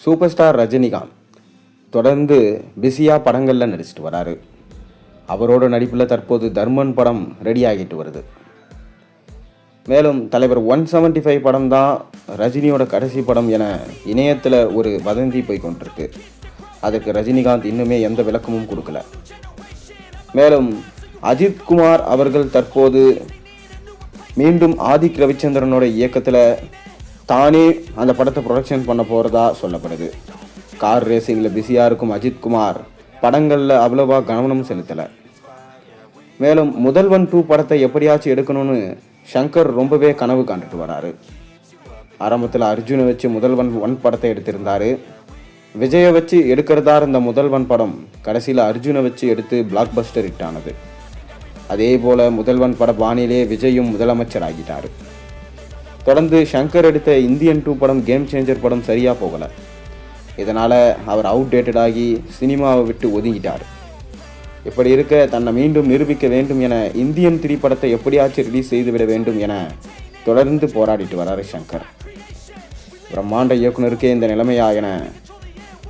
Super star Rajinikanth தொடர்ந்து பிஸியாக படங்களில் நடிச்சிட்டு வராரு. அவரோட நடிப்பில் தற்போது தர்மன் படம் ரெடி ஆகிட்டு வருது. மேலும் தலைவர் 175 படம் தான் ரஜினியோட கடைசி படம் என இணையத்தில் ஒரு வதந்தி போய் கொண்டிருக்கு. அதற்கு ரஜினிகாந்த் இன்னுமே எந்த விளக்கமும் கொடுக்கல. மேலும் அஜித் குமார் அவர்கள் தற்போது மீண்டும் ஆதிக் ரவிச்சந்திரனோட இயக்கத்தில் தானே அந்த படத்தை ப்ரொடக்ஷன் பண்ண போகிறதா சொல்லப்படுது. கார் ரேசிங்கில் பிஸியாக இருக்கும் அஜித் குமார் படங்களில் அவ்வளவா கவனம் செலுத்தலை. மேலும் முதல்வன் 2 படத்தை எப்படியாச்சும் எடுக்கணும்னு சங்கர் ரொம்பவே கனவு காண்டுட்டு வராரு. ஆரம்பத்தில் அர்ஜுனை வச்சு முதல்வன் 1 படத்தை எடுத்திருந்தாரு. விஜயை வச்சு எடுக்கிறதா இருந்த முதல்வன் படம் கடைசியில் அர்ஜுனை வச்சு எடுத்து பிளாக் பஸ்டர் ஹிட் ஆனது. அதே போல் முதல்வன் பட பாணியிலே விஜயும் முதலமைச்சர் ஆகிட்டார். தொடர்ந்து சங்கர் எடுத்த இந்தியன் 2 படம் கேம் சேஞ்சர் படம் சரியாக போகலை. இதனால் அவர் அவுடேட்டட் ஆகி சினிமாவை விட்டு ஒதுங்கிட்டார். இப்படி இருக்க தன்னை மீண்டும் நிரூபிக்க வேண்டும் என இந்தியன் 3 படத்தை எப்படியாச்சும் ரிலீஸ் செய்துவிட வேண்டும் என தொடர்ந்து போராடிட்டு வராரு சங்கர். பிரம்மாண்ட இயக்குனருக்கே இந்த நிலைமையா என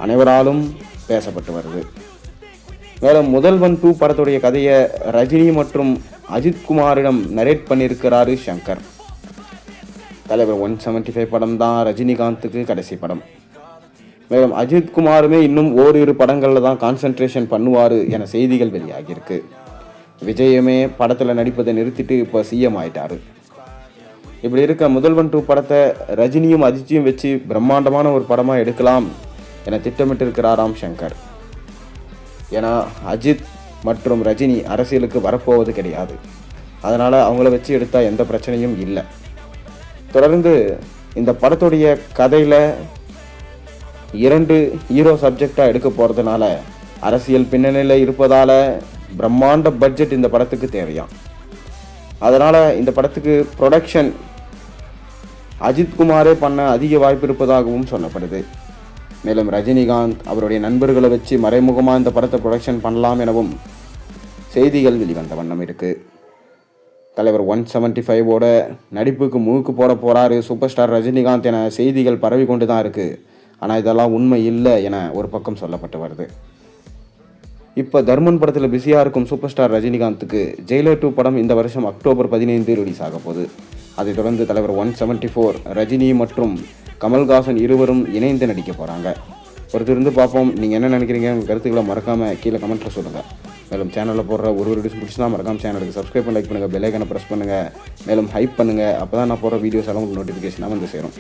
அனைவராலும் பேசப்பட்டு வருது. மேலும் முதல்வன் 2 படத்துடைய கதையை ரஜினி மற்றும் அஜித் குமாரிடம் நரேட் பண்ணியிருக்கிறாரு சங்கர். தலைவர் 175 படம் தான் ரஜினிகாந்துக்கு கடைசி படம். மேலும் அஜித் குமாருமே இன்னும் ஓரிரு படங்களில் தான் கான்சன்ட்ரேஷன் பண்ணுவார் என செய்திகள் வெளியாகியிருக்கு. விஜயுமே படத்தில் நடிப்பதை நிறுத்திட்டு இப்போ சிஎம் ஆயிட்டாரு. இப்படி இருக்க முதல்வன் 2 படத்தை ரஜினியும் அஜித்தையும் வச்சு பிரம்மாண்டமான ஒரு படமாக எடுக்கலாம் என திட்டமிட்டு இருக்கிறாராம் சங்கர். ஏன்னா அஜித் மற்றும் ரஜினி அரசியலுக்கு வரப்போவது கிடையாது. அதனால் அவங்கள வச்சு எடுத்தால் எந்த பிரச்சனையும் இல்லை. தொடர்ந்து இந்த படத்துடைய கதையில் 2 ஹீரோ சப்ஜெக்டாக எடுக்க போகிறதுனால அரசியல் பின்னணியில் இருப்பதால் பிரம்மாண்ட பட்ஜெட் இந்த படத்துக்கு தேவையாம். அதனால் இந்த படத்துக்கு ப்ரொடக்ஷன் அஜித் குமாரே பண்ண அதிக வாய்ப்பு இருப்பதாகவும் சொல்லப்படுது. மேலும் ரஜினிகாந்த் அவருடைய நண்பர்களை வச்சு மறைமுகமாக இந்த படத்தை ப்ரொடக்ஷன் பண்ணலாம் எனவும் செய்திகள் வெளிவந்த வண்ணம் இருக்குது. தலைவர் 175ஓட நடிப்புக்கு மூக்கு போட போகிறாரு சூப்பர் ஸ்டார் ரஜினிகாந்த் என செய்திகள் பரவி கொண்டு தான் இருக்குது. ஆனால் இதெல்லாம் உண்மை இல்லை என ஒரு பக்கம் சொல்லப்பட்டு வருது. இப்போ தர்மன் படத்தில் பிஸியாக இருக்கும் சூப்பர் ஸ்டார் ரஜினிகாந்துக்கு ஜெயிலர் 2 படம் இந்த வருஷம் அக்டோபர் 15 ரிலீஸ் ஆக போகுது. அதைத் தொடர்ந்து தலைவர் 174 ரஜினி மற்றும் கமல்ஹாசன் இருவரும் இணைந்து நடிக்க போகிறாங்க. பொறுத்திருந்து பார்ப்போம். நீங்கள் என்ன நினைக்கிறீங்க? உங்கள் கருத்துக்களை மறக்காமல் கீழே கமெண்ட்டில் சொல்லுங்கள். மேலும் சேனலில் போடுற ஒரு வீடியோஸ் பிடிச்சினா மறக்காமல் சேனலுக்கு சப்ஸ்கிரைப் பண்ணி லைக் பண்ணுங்கள், பெல் ஐக்கானை ப்ரெஸ் பண்ணுங்கள், மேலும் ஹைப் பண்ணுங்கள். அப்போ தான் நான் போடுற வீடியோஸ் எல்லாம் உங்களுக்கு நோட்டிஃபிகேஷனாக வந்து சேரும்.